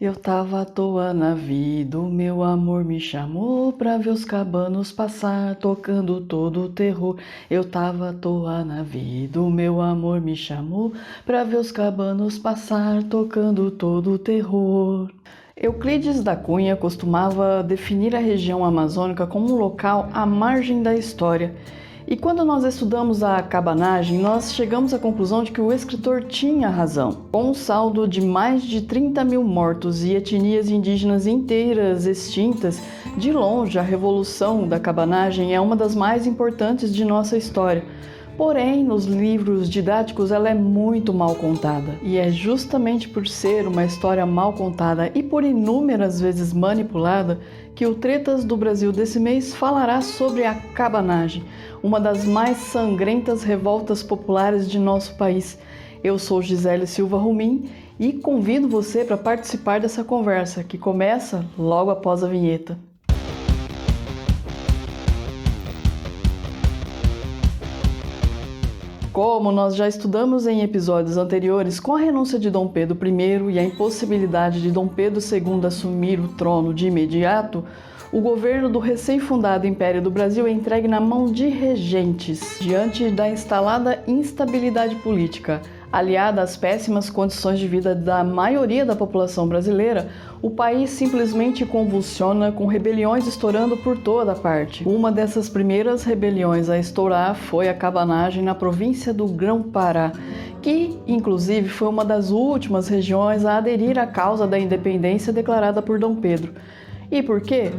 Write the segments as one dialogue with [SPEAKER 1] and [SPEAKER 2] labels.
[SPEAKER 1] Eu tava à toa na vida, o meu amor me chamou pra ver os cabanos passar, tocando todo o terror. Eu tava à toa na vida, o meu amor me chamou pra ver os cabanos passar, tocando todo o terror. Euclides da Cunha costumava definir a região amazônica como um local à margem da história. E quando nós estudamos a cabanagem, nós chegamos à conclusão de que o escritor tinha razão. Com um saldo de mais de 30 mil mortos e etnias indígenas inteiras extintas, de longe a revolução da cabanagem é uma das mais importantes de nossa história. Porém, nos livros didáticos ela é muito mal contada. E é justamente por ser uma história mal contada e por inúmeras vezes manipulada que o Tretas do Brasil desse mês falará sobre a cabanagem, uma das mais sangrentas revoltas populares de nosso país. Eu sou Gisele Silva Rumim e convido você para participar dessa conversa que começa logo após a vinheta. Como nós já estudamos em episódios anteriores, com a renúncia de Dom Pedro I e a impossibilidade de Dom Pedro II assumir o trono de imediato, o governo do recém-fundado Império do Brasil é entregue na mão de regentes. Diante da instalada instabilidade política, aliada às péssimas condições de vida da maioria da população brasileira, o país simplesmente convulsiona com rebeliões estourando por toda parte. Uma dessas primeiras rebeliões a estourar foi a cabanagem na província do Grão-Pará, que, inclusive, foi uma das últimas regiões a aderir à causa da independência declarada por Dom Pedro. E por quê?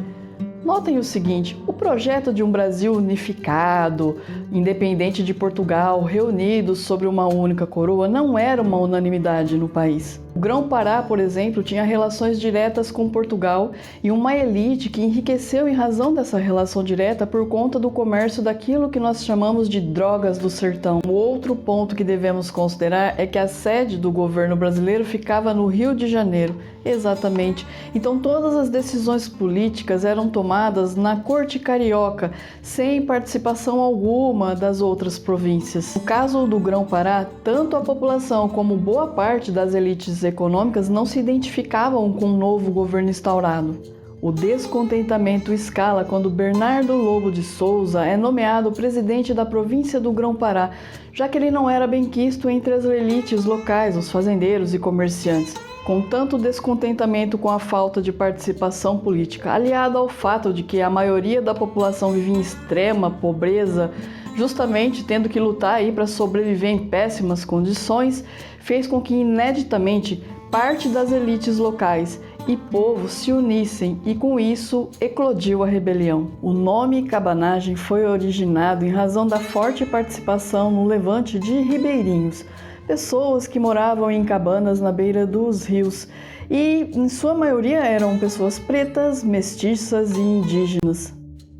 [SPEAKER 1] Notem o seguinte, o projeto de um Brasil unificado, independente de Portugal, reunidos sobre uma única coroa, não era uma unanimidade no país. O Grão-Pará, por exemplo, tinha relações diretas com Portugal e uma elite que enriqueceu em razão dessa relação direta por conta do comércio daquilo que nós chamamos de drogas do sertão. O outro ponto que devemos considerar é que a sede do governo brasileiro ficava no Rio de Janeiro. Exatamente. Então todas as decisões políticas eram tomadas na corte carioca, sem participação alguma das outras províncias. No caso do Grão-Pará, tanto a população como boa parte das elites econômicas não se identificavam com o novo governo instaurado. O descontentamento escala quando Bernardo Lobo de Souza é nomeado presidente da província do Grão-Pará, já que ele não era benquisto entre as elites locais, os fazendeiros e comerciantes. Com tanto descontentamento com a falta de participação política, aliado ao fato de que a maioria da população vive em extrema pobreza, justamente tendo que lutar para sobreviver em péssimas condições, fez com que ineditamente parte das elites locais e povo se unissem e com isso eclodiu a rebelião. O nome cabanagem foi originado em razão da forte participação no levante de ribeirinhos, pessoas que moravam em cabanas na beira dos rios e, em sua maioria, eram pessoas pretas, mestiças e indígenas.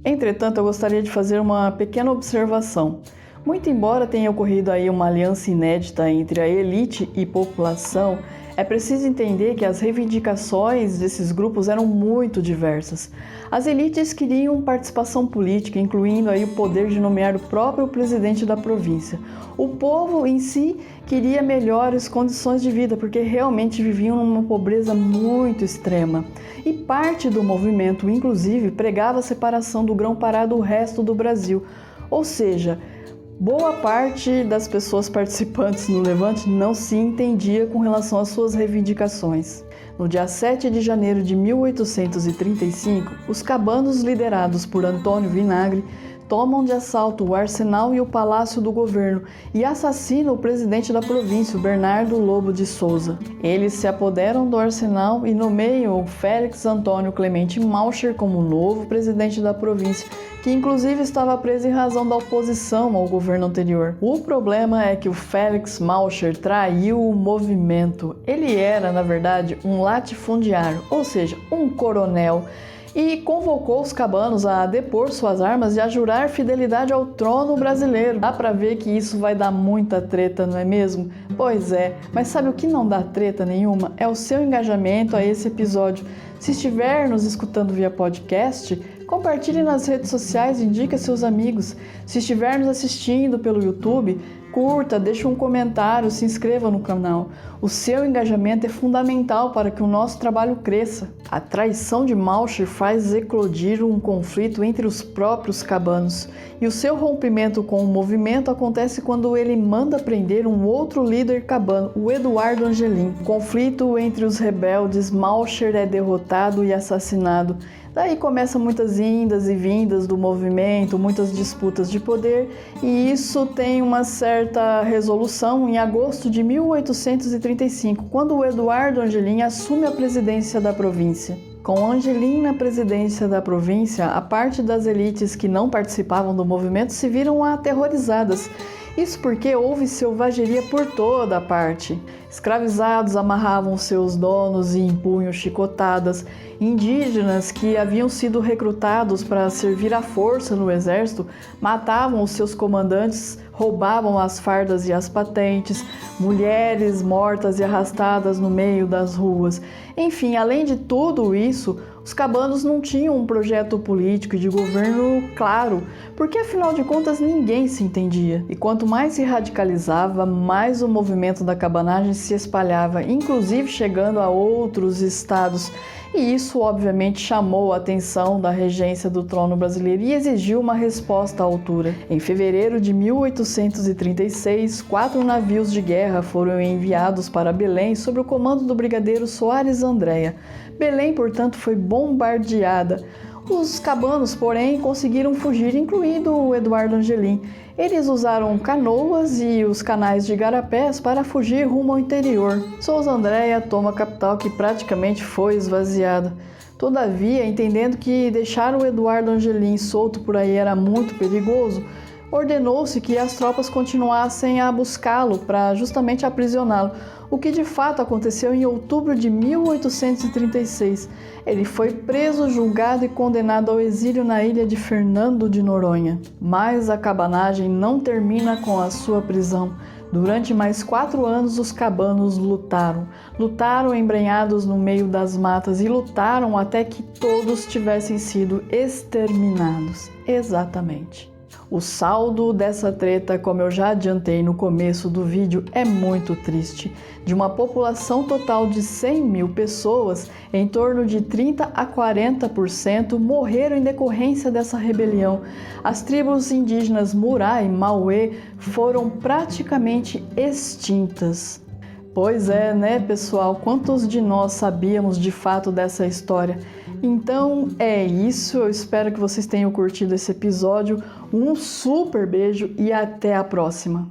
[SPEAKER 1] Entretanto, eu gostaria de fazer uma pequena observação. Muito embora tenha ocorrido aí uma aliança inédita entre a elite e população, é preciso entender que as reivindicações desses grupos eram muito diversas. As elites queriam participação política, incluindo aí o poder de nomear o próprio presidente da província. O povo em si queria melhores condições de vida, porque realmente viviam numa pobreza muito extrema. E parte do movimento, inclusive, pregava a separação do Grão-Pará do resto do Brasil. Ou seja, boa parte das pessoas participantes no levante não se entendia com relação às suas reivindicações. No dia 7 de janeiro de 1835, os cabanos liderados por Antônio Vinagre tomam de assalto o arsenal e o palácio do governo e assassinam o presidente da província, o Bernardo Lobo de Souza. Eles se apoderam do arsenal e nomeiam o Félix Antônio Clemente Maucher como novo presidente da província, que inclusive estava preso em razão da oposição ao governo anterior. O problema é que o Félix Maucher traiu o movimento. Ele era, na verdade, um latifundiário, ou seja, um coronel, e convocou os cabanos a depor suas armas e a jurar fidelidade ao trono brasileiro. Dá pra ver que isso vai dar muita treta, não é mesmo? Pois é, mas sabe o que não dá treta nenhuma? É o seu engajamento a esse episódio. Se estiver nos escutando via podcast, compartilhe nas redes sociais e indique a seus amigos. Se estiver nos assistindo pelo YouTube, curta, deixe um comentário, se inscreva no canal. O seu engajamento é fundamental para que o nosso trabalho cresça. A traição de Malcher faz eclodir um conflito entre os próprios cabanos, e o seu rompimento com o movimento acontece quando ele manda prender um outro líder cabano, o Eduardo Angelim. Conflito entre os rebeldes, Malcher é derrotado e assassinado. Daí começam muitas indas e vindas do movimento, muitas disputas de poder, e isso tem uma certa resolução em agosto de 1835, quando o Eduardo Angelim assume a presidência da província. Com Angelim na presidência da província, a parte das elites que não participavam do movimento se viram aterrorizadas. Isso porque houve selvageria por toda a parte. Escravizados amarravam seus donos e impunham chicotadas. Indígenas que haviam sido recrutados para servir à força no exército matavam os seus comandantes, roubavam as fardas e as patentes, mulheres mortas e arrastadas no meio das ruas. Enfim, além de tudo isso, os cabanos não tinham um projeto político e de governo claro, porque afinal de contas ninguém se entendia. E quanto mais se radicalizava, mais o movimento da cabanagem se espalhava, inclusive chegando a outros estados. E isso obviamente chamou a atenção da regência do trono brasileiro e exigiu uma resposta à altura. Em fevereiro de 1836, 4 navios de guerra foram enviados para Belém sob o comando do brigadeiro Soares Andréa. Belém, portanto, foi bombardeada. Os cabanos, porém, conseguiram fugir, incluindo o Eduardo Angelim. Eles usaram canoas e os canais de igarapés para fugir rumo ao interior. Souza Andréa toma a capital, que praticamente foi esvaziada. Todavia, entendendo que deixar o Eduardo Angelim solto por aí era muito perigoso, ordenou-se que as tropas continuassem a buscá-lo para justamente aprisioná-lo, o que de fato aconteceu em outubro de 1836. Ele foi preso, julgado e condenado ao exílio na ilha de Fernando de Noronha. Mas a cabanagem não termina com a sua prisão. Durante mais 4 anos, os cabanos lutaram embrenhados no meio das matas e lutaram até que todos tivessem sido exterminados. Exatamente. O saldo dessa treta, como eu já adiantei no começo do vídeo, é muito triste. De uma população total de 100 mil pessoas, em torno de 30 a 40% morreram em decorrência dessa rebelião. As tribos indígenas Murá e Mauê foram praticamente extintas. Pois é, né, pessoal? Quantos de nós sabíamos de fato dessa história? Então é isso, eu espero que vocês tenham curtido esse episódio. Um super beijo e até a próxima!